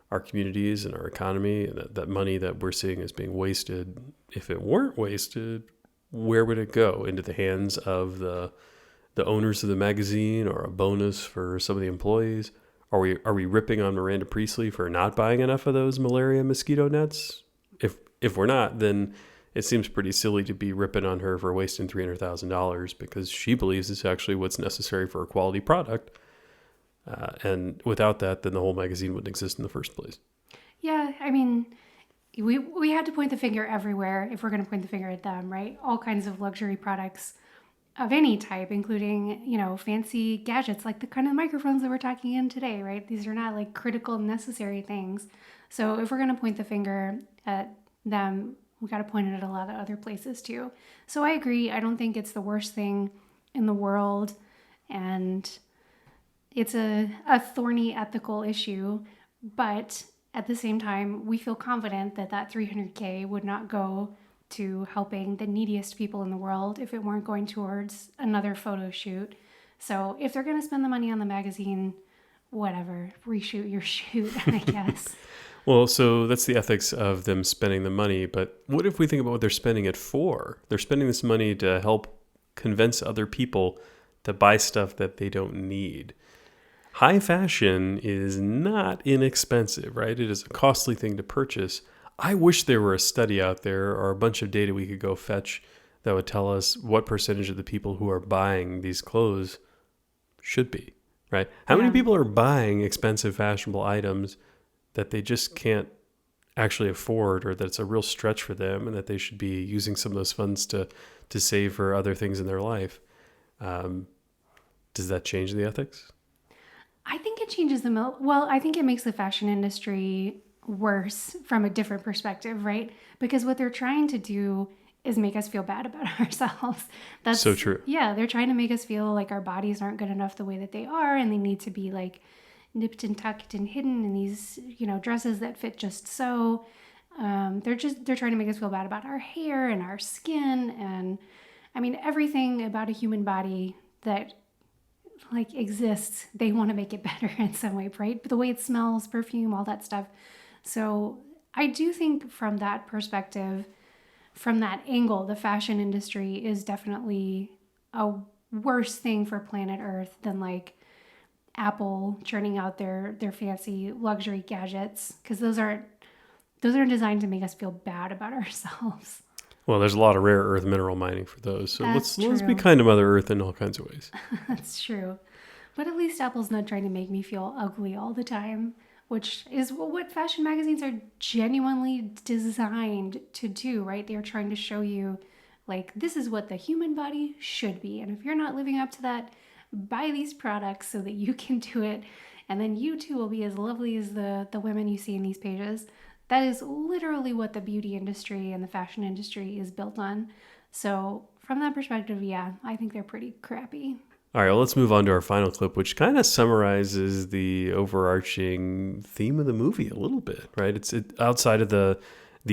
our communities and our economy, and that money that we're seeing is being wasted. If it weren't wasted, where would it go? Into the hands of the owners of the magazine, or a bonus for some of the employees? Are we ripping on Miranda Priestley for not buying enough of those malaria mosquito nets? If we're not, then it seems pretty silly to be ripping on her for wasting $300,000, because she believes it's actually what's necessary for a quality product. And without that, then the whole magazine wouldn't exist in the first place. Yeah, I mean, we had to point the finger everywhere if we're going to point the finger at them, right? All kinds of luxury products of any type, including, fancy gadgets like the kind of microphones that we're talking in today, right? These are not like critical, necessary things. So if we're going to point the finger at them, we got to point it at a lot of other places too. So I agree. I don't think it's the worst thing in the world. And it's a thorny ethical issue, but at the same time, we feel confident that $300K would not go to helping the neediest people in the world if it weren't going towards another photo shoot. So if they're going to spend the money on the magazine, whatever, reshoot your shoot, I guess. Well, so that's the ethics of them spending the money, but what if we think about what they're spending it for? They're spending this money to help convince other people to buy stuff that they don't need. High fashion is not inexpensive, right? It is a costly thing to purchase. I wish there were a study out there or a bunch of data we could go fetch that would tell us what percentage of the people who are buying these clothes should be, right? How many people are buying expensive fashionable items that they just can't actually afford, or that it's a real stretch for them and that they should be using some of those funds to save for other things in their life? Does that change the ethics? I think it changes well, I think it makes the fashion industry worse from a different perspective, right? Because what they're trying to do is make us feel bad about ourselves. That's so true. Yeah, they're trying to make us feel like our bodies aren't good enough the way that they are, and they need to be like nipped and tucked and hidden in these, dresses that fit just so. They're trying to make us feel bad about our hair and our skin, and I mean everything about a human body that exists, they want to make it better in some way, right? But the way it smells, perfume, all that stuff. So I do think from that perspective, from that angle, the fashion industry is definitely a worse thing for planet Earth than like Apple churning out their fancy luxury gadgets, because those aren't designed to make us feel bad about ourselves. Well, there's a lot of rare earth mineral mining for those. So That's let's be true. kind to Mother Earth in all kinds of ways. That's true. But at least Apple's not trying to make me feel ugly all the time, which is what fashion magazines are genuinely designed to do, right? They're trying to show you, like, this is what the human body should be. And if you're not living up to that, buy these products so that you can do it. And then you too will be as lovely as the women you see in these pages. That is literally what the beauty industry and the fashion industry is built on. So from that perspective, yeah, I think they're pretty crappy. All right, well, let's move on to our final clip, which kind of summarizes the overarching theme of the movie a little bit, right? It's outside of the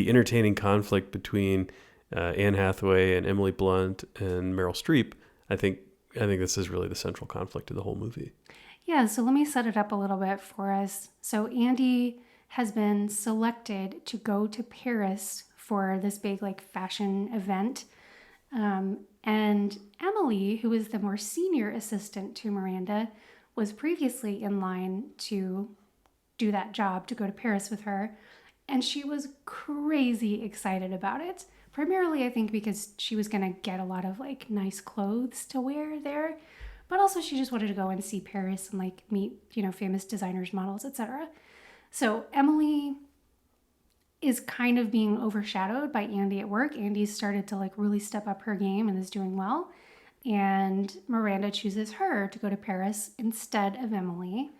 entertaining conflict between Anne Hathaway and Emily Blunt and Meryl Streep. I think this is really the central conflict of the whole movie. Yeah, so let me set it up a little bit for us. So Andy has been selected to go to Paris for this big like fashion event. And Emily, who is the more senior assistant to Miranda, was previously in line to do that job, to go to Paris with her. And she was crazy excited about it. Primarily, I think, because she was going to get a lot of like nice clothes to wear there. But also she just wanted to go and see Paris and like meet, famous designers, models, etc. So Emily is kind of being overshadowed by Andy at work. Andy's started to like really step up her game and is doing well. And Miranda chooses her to go to Paris instead of Emily.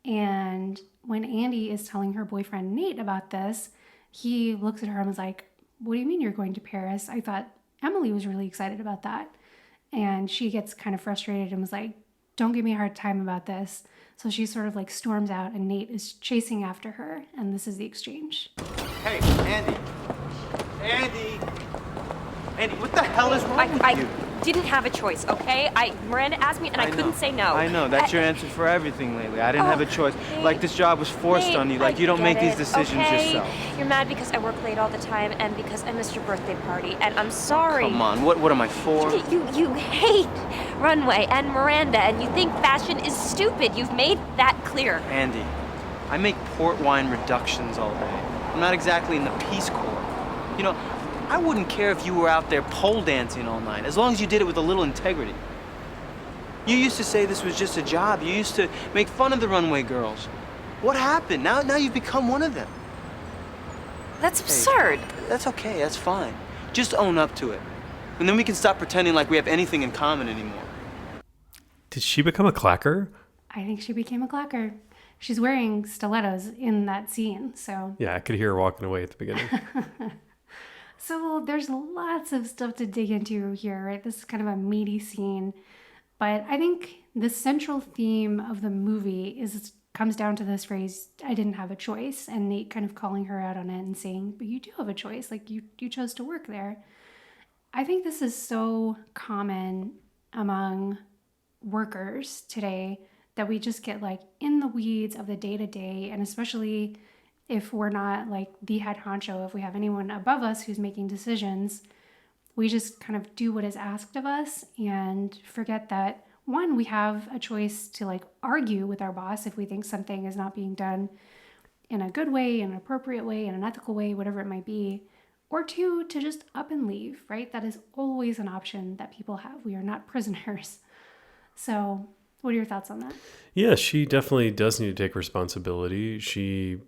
And when Andy is telling her boyfriend Nate about this, he looks at her and was like, "What do you mean you're going to Paris? I thought Emily was really excited about that." And she gets kind of frustrated and was like, "Don't give me a hard time about this." So she sort of like storms out and Nate is chasing after her. And this is the exchange. Hey, Andy. Andy, what the hell is wrong with you? I didn't have a choice, okay? Miranda asked me and I couldn't say no. I know, that's your answer for everything lately. I didn't have a choice. Nate, Like this job was forced on you. Like you don't make these decisions yourself. You're mad because I work late all the time and because I missed your birthday party, and I'm sorry. Come on, what am I for? You hate runway and Miranda, and you think fashion is stupid. You've made that clear. Andy, I make port wine reductions all day. I'm not exactly in the Peace Corps. I wouldn't care if you were out there pole dancing all night, as long as you did it with a little integrity. You used to say this was just a job. You used to make fun of the runway girls. What happened? Now you've become one of them. That's absurd. Hey, that's okay, that's fine. Just own up to it. And then we can stop pretending like we have anything in common anymore. Did she become a clacker? I think she became a clacker. She's wearing stilettos in that scene, so... Yeah, I could hear her walking away at the beginning. So there's lots of stuff to dig into here, right? This is kind of a meaty scene. But I think the central theme of the movie comes down to this phrase, "I didn't have a choice," and Nate kind of calling her out on it and saying, "But you do have a choice. Like you chose to work there." I think this is so common among workers today that we just get like in the weeds of the day-to-day, and especially if we're not like the head honcho, if we have anyone above us who's making decisions, we just kind of do what is asked of us and forget that, one, we have a choice to like argue with our boss if we think something is not being done in a good way, in an appropriate way, in an ethical way, whatever it might be, or two, to just up and leave, right? That is always an option that people have. We are not prisoners. So what are your thoughts on that? Yeah, she definitely does need to take responsibility. She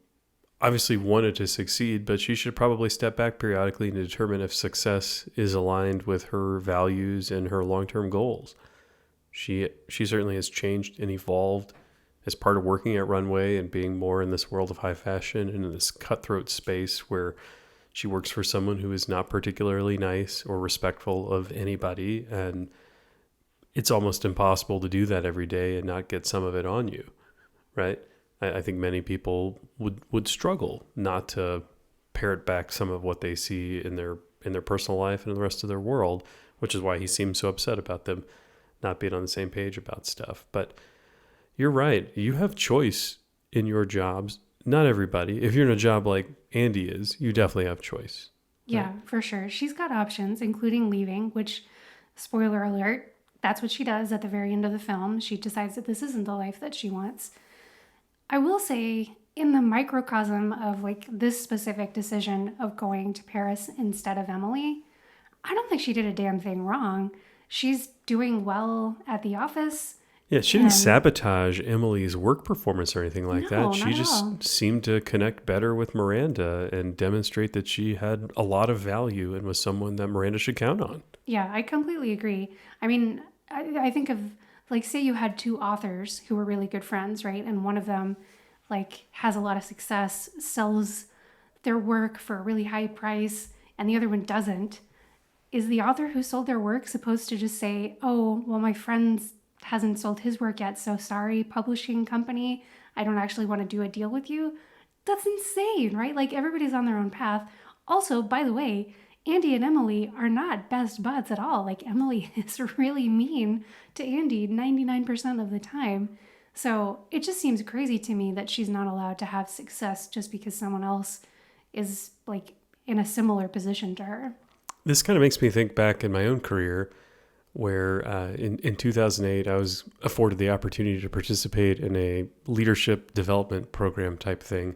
obviously wanted to succeed, but she should probably step back periodically and determine if success is aligned with her values and her long-term goals. She certainly has changed and evolved as part of working at Runway and being more in this world of high fashion and in this cutthroat space where she works for someone who is not particularly nice or respectful of anybody, and it's almost impossible to do that every day and not get some of it on you, right? I think many people would struggle not to parrot back some of what they see in their personal life and in the rest of their world, which is why he seems so upset about them not being on the same page about stuff. But you're right. You have choice in your jobs. Not everybody. If you're in a job like Andy is, you definitely have choice. Yeah, for sure. She's got options, including leaving, which, spoiler alert, that's what she does at the very end of the film. She decides that this isn't the life that she wants. I will say, in the microcosm of like this specific decision of going to Paris instead of Emily, I don't think she did a damn thing wrong. She's doing well at the office. Yeah, she didn't sabotage Emily's work performance or anything like No, that. She not at just all. seemed to connect better with Miranda and demonstrate that she had a lot of value and was someone that Miranda should count on. Yeah, I completely agree. I mean, I think of, like, say you had two authors who were really good friends, right? And one of them, like, has a lot of success, sells their work for a really high price, and the other one doesn't. Is the author who sold their work supposed to just say, oh, well, my friend hasn't sold his work yet, so sorry, publishing company, I don't actually want to do a deal with you? That's insane, right? Like, everybody's on their own path. Also, by the way, Andy and Emily are not best buds at all. Like, Emily is really mean to Andy 99% of the time. So it just seems crazy to me that she's not allowed to have success just because someone else is, like, in a similar position to her. This kind of makes me think back in my own career where in 2008, I was afforded the opportunity to participate in a leadership development program type thing,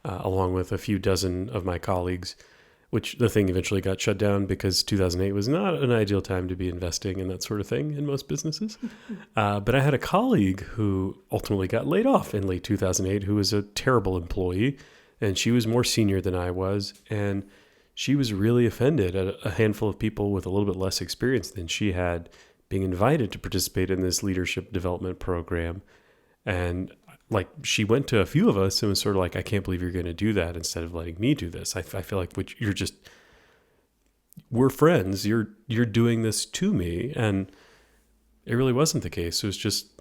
along with a few dozen of my colleagues, which the thing eventually got shut down because 2008 was not an ideal time to be investing in that sort of thing in most businesses. But I had a colleague who ultimately got laid off in late 2008, who was a terrible employee, and she was more senior than I was, and she was really offended at a handful of people with a little bit less experience than she had being invited to participate in this leadership development program. And like, she went to a few of us and was sort of like, I can't believe you're going to do that instead of letting me do this. I feel like we're friends. You're doing this to me. And it really wasn't the case. It was just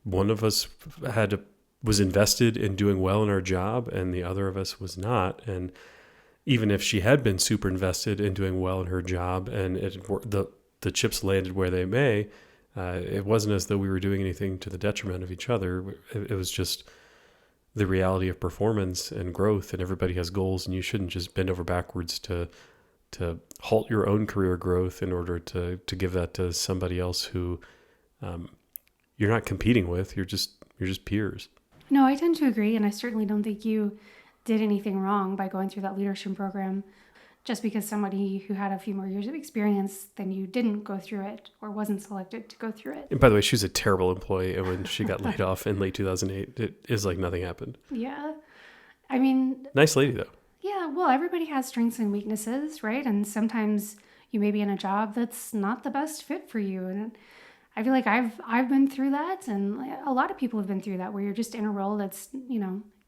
one of us was invested in doing well in our job and the other of us was not. And even if she had been super invested in doing well in her job and the chips landed where they may, it wasn't as though we were doing anything to the detriment of each other. It was just the reality of performance and growth, and everybody has goals, and you shouldn't just bend over backwards to halt your own career growth in order to give that to somebody else who you're not competing with. You're just peers. No, I tend to agree, and I certainly don't think you did anything wrong by going through that leadership program. Just because somebody who had a few more years of experience than you didn't go through it or wasn't selected to go through it. And by the way, she was a terrible employee, and when she got laid off in late 2008, it is like nothing happened. Yeah. I mean, Nice lady, though. yeah, well, everybody has strengths and weaknesses, right? And sometimes you may be in a job that's not the best fit for you. And I feel like I've been through that, and a lot of people have been through that, where you're just in a role that's,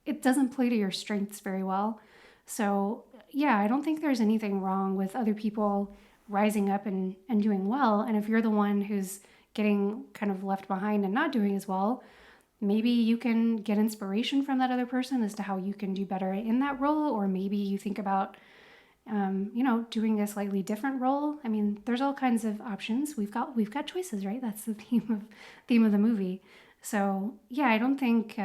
it doesn't play to your strengths very well. So yeah, I don't think there's anything wrong with other people rising up and doing well. And if you're the one who's getting kind of left behind and not doing as well, maybe you can get inspiration from that other person as to how you can do better in that role. Or maybe you think about, doing a slightly different role. I mean, there's all kinds of options. We've got choices, right? That's the theme of the movie. So yeah, I don't think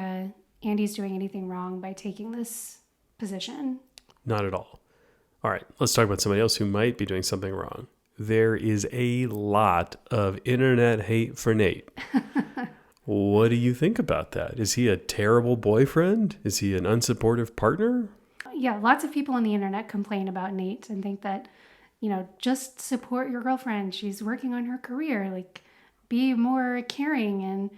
Andy's doing anything wrong by taking this position. Not at all. All right, let's talk about somebody else who might be doing something wrong. There is a lot of internet hate for Nate. What do you think about that? Is he a terrible boyfriend? Is he an unsupportive partner? Yeah, lots of people on the internet complain about Nate and think that, just support your girlfriend. She's working on her career. Like, be more caring and,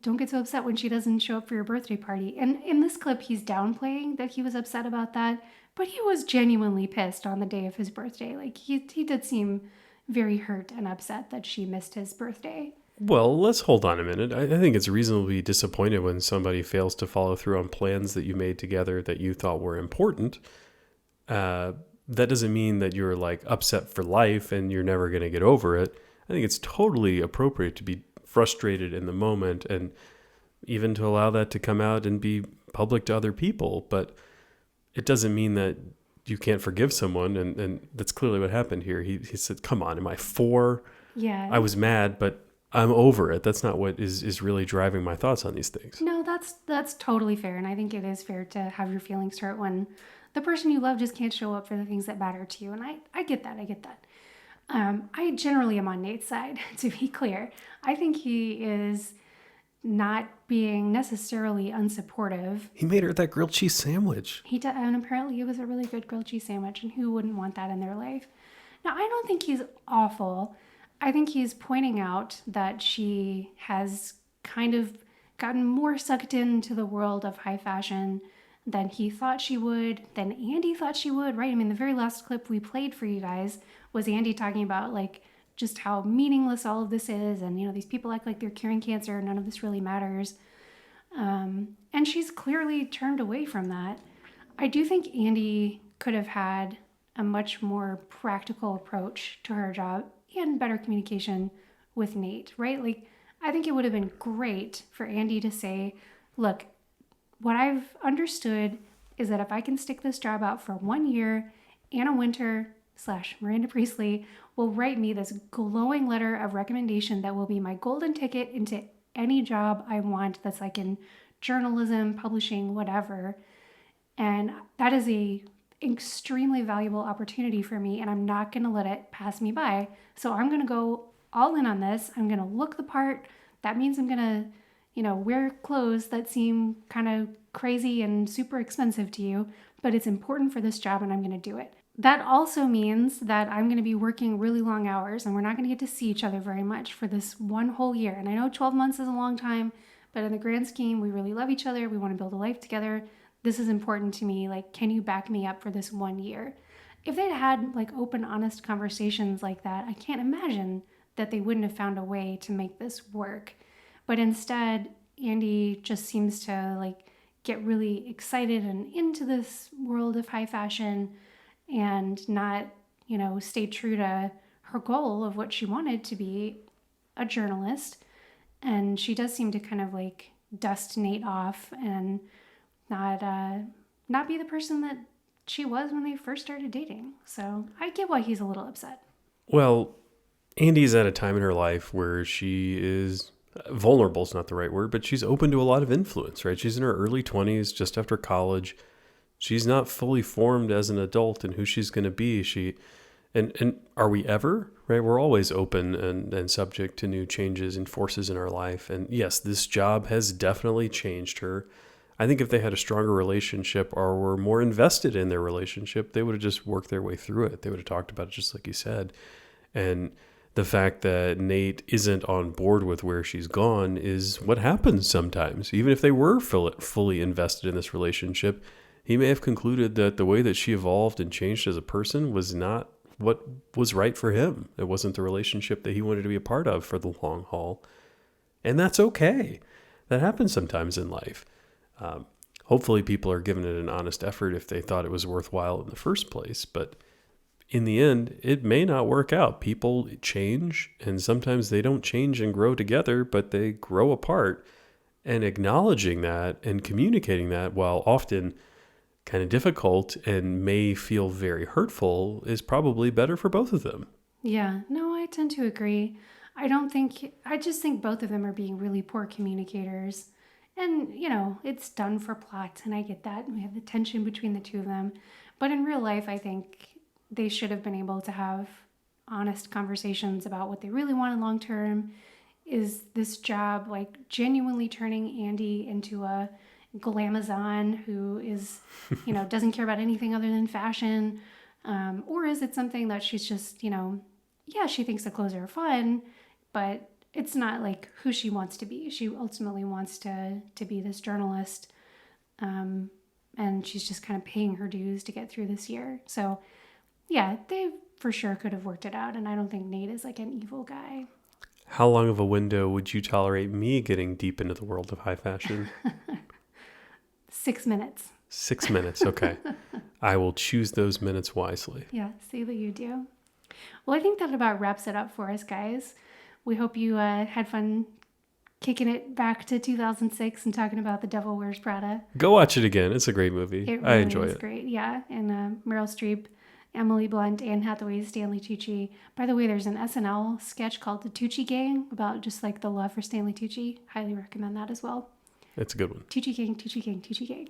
don't get so upset when she doesn't show up for your birthday party. And in this clip, he's downplaying that he was upset about that, but he was genuinely pissed on the day of his birthday. Like, he did seem very hurt and upset that she missed his birthday. Well, let's hold on a minute. I think it's reasonably disappointed when somebody fails to follow through on plans that you made together that you thought were important. That doesn't mean that you're like upset for life and you're never going to get over it. I think it's totally appropriate to be frustrated in the moment and even to allow that to come out and be public to other people. But it doesn't mean that you can't forgive someone. And that's clearly what happened here. He said, come on, am I 4? Yeah. I was mad, but I'm over it. That's not what is really driving my thoughts on these things. No, that's totally fair. And I think it is fair to have your feelings hurt when the person you love just can't show up for the things that matter to you. And I get that. I get that. I generally am on Nate's side, to be clear. I think he is not being necessarily unsupportive. He made her that grilled cheese sandwich. And apparently it was a really good grilled cheese sandwich, and who wouldn't want that in their life? Now, I don't think he's awful. I think he's pointing out that she has kind of gotten more sucked into the world of high fashion than he thought she would, than Andy thought she would, right? I mean, the very last clip we played for you guys was Andy talking about, like, just how meaningless all of this is, and, you know, these people act like they're curing cancer, none of this really matters. And she's clearly turned away from that. I do think Andy could have had a much more practical approach to her job and better communication with Nate, right? Like, I think it would have been great for Andy to say, look, what I've understood is that if I can stick this job out for 1 year, Anna Winter / Miranda Priestley will write me this glowing letter of recommendation that will be my golden ticket into any job I want that's like in journalism, publishing, whatever. And that is a extremely valuable opportunity for me, and I'm not going to let it pass me by. So I'm going to go all in on this. I'm going to look the part. That means I'm going to, you know, wear clothes that seem kind of crazy and super expensive to you, but it's important for this job and I'm going to do it. That also means that I'm going to be working really long hours and we're not going to get to see each other very much for this one whole year. And I know 12 months is a long time, but in the grand scheme, we really love each other. We want to build a life together. This is important to me. Like, can you back me up for this 1 year? If they'd had like open, honest conversations like that, I can't imagine that they wouldn't have found a way to make this work. But instead, Andy just seems to like get really excited and into this world of high fashion and not, you know, stay true to her goal of what she wanted to be, a journalist. And she does seem to kind of like dust Nate off and not be the person that she was when they first started dating. So I get why he's a little upset. Well, Andy's at a time in her life where she is vulnerable is not the right word, but she's open to a lot of influence, right? She's in her early 20s, just after college. She's not fully formed as an adult in who she's going to be. And are we ever, right? We're always open and subject to new changes and forces in our life. And yes, this job has definitely changed her. I think if they had a stronger relationship or were more invested in their relationship, they would have just worked their way through it. They would have talked about it just like you said. And the fact that Nate isn't on board with where she's gone is what happens sometimes. Even if they were fully invested in this relationship, he may have concluded that the way that she evolved and changed as a person was not what was right for him. It wasn't the relationship that he wanted to be a part of for the long haul. And that's okay. That happens sometimes in life. Hopefully people are giving it an honest effort if they thought it was worthwhile in the first place. But in the end, it may not work out. People change, and sometimes they don't change and grow together, but they grow apart. And acknowledging that and communicating that, while often kind of difficult and may feel very hurtful, is probably better for both of them. Yeah, no, I tend to agree. I just think both of them are being really poor communicators. And, you know, it's done for plot, and I get that. We have the tension between the two of them. But in real life, I think they should have been able to have honest conversations about what they really wanted long term. Is this job like genuinely turning Andy into a glamazon who is, you know, doesn't care about anything other than fashion? Or is it something that she's just, you know, yeah, she thinks the clothes are fun, but it's not like who she wants to be. She ultimately wants to be this journalist. And she's just kind of paying her dues to get through this year. So yeah, they for sure could have worked it out. And I don't think Nate is like an evil guy. How long of a window would you tolerate me getting deep into the world of high fashion? 6 minutes. 6 minutes. Okay. I will choose those minutes wisely. Yeah, see that you do. Well, I think that about wraps it up for us, guys. We hope you had fun kicking it back to 2006 and talking about The Devil Wears Prada. Go watch it again. It's a great movie. It really I enjoy is it. Great, yeah. And Meryl Streep Emily Blunt, Anne Hathaway, Stanley Tucci. By the way, there's an SNL sketch called The Tucci Gang about just like the love for Stanley Tucci. Highly recommend that as well. It's a good one. Tucci Gang, Tucci Gang, Tucci Gang.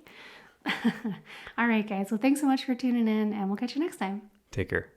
All right, guys. Well, thanks so much for tuning in, and we'll catch you next time. Take care.